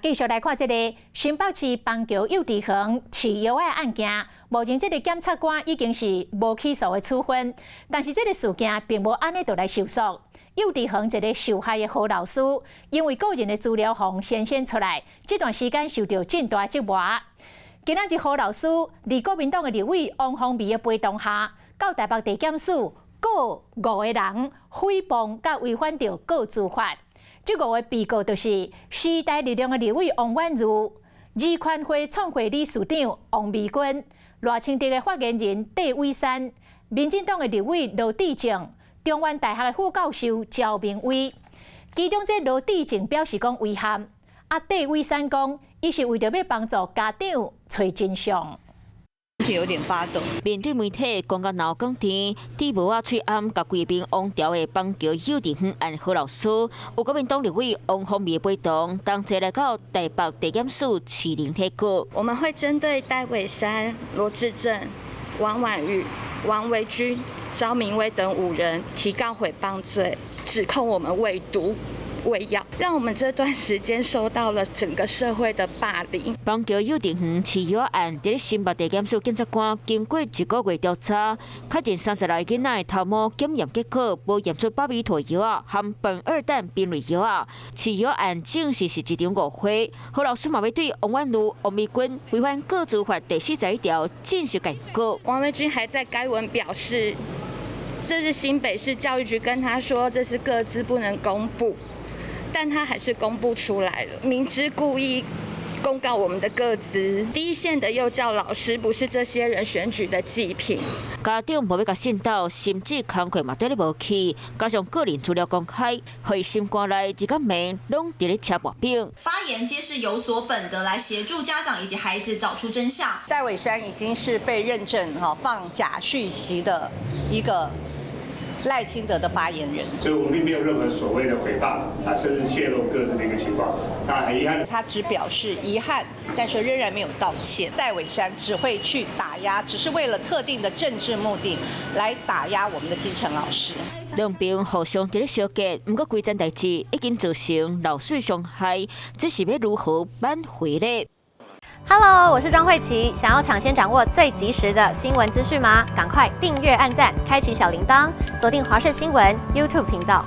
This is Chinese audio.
继续来看这个新北市邦桥幼稚园饲药的案件，目前这个检察官已经是无起诉的处分，但是这个事件并无安尼就来收束。幼稚园一个受害的何老师，因为个人的资料红显现出来，这段时间受到真大折磨。今仔日何老师伫国民党的立委王宏美的陪同下，到台北地检署告5个人诽谤甲违反着告诉法。这5个被告就是时代力量的立委王婉如、二宽会创会理事长王美君、赖清德的发言人戴伟山、民进党的立委罗致政、中原大学的副教授赵明威。其中这罗致政表示讲遗憾，戴伟山讲伊是为着要帮助家长找真相。有点发抖。面对媒体，讲到闹讲甜，伫无啊喙暗，甲贵宾王朝的邦桥幼稚园案何老师，有国民党立委王宏美陪同，同齐来到台北地检署起聆提告。我们会针对戴伟山、罗致政、王婉瑜、王维君、赵明威等5人提告诽谤罪，指控我们喂毒。喂药，让我们这段时间受到了整个社会的霸凌。邦桥幼稚园饲药案，伫新北地检署检察官经过1个月调查，确认30来囡仔的头毛检验结果无验出巴比妥药啊含苯二氮丙类药啊。饲药案证实是一场误会。何老师嘛要对王婉如、王美君违反告诉法第41条进行检告。王维君还在该文表示，这是新北市教育局跟他说这是个资不能公布。但他还是公布出来了，明知故意公告我们的个资。第一线的幼教老师不是这些人选举的祭品。家长无要甲信导，甚至工课嘛对你无去，加上个人资料公开，会心肝内一个暝拢伫咧吃薄饼。发言皆是有所本的，来协助家长以及孩子找出真相。戴伟山已经是被认证放假讯息的一个赖清德的发言人，所以我们并没有任何所谓的诽谤甚至泄露个资的一个情况。那很遗憾，他只表示遗憾，但是仍然没有道歉。戴伟山只会去打压，只是为了特定的政治目的来打压我们的基层老师。两边互相伫咧相隔，不过规件代志已经造成老师伤害，这是要如何挽回呢？ Hello， 我是庄慧琪。想要抢先掌握最及时的新闻资讯吗？赶快订阅、按赞、开启小铃铛，锁定华视新闻 YouTube 频道。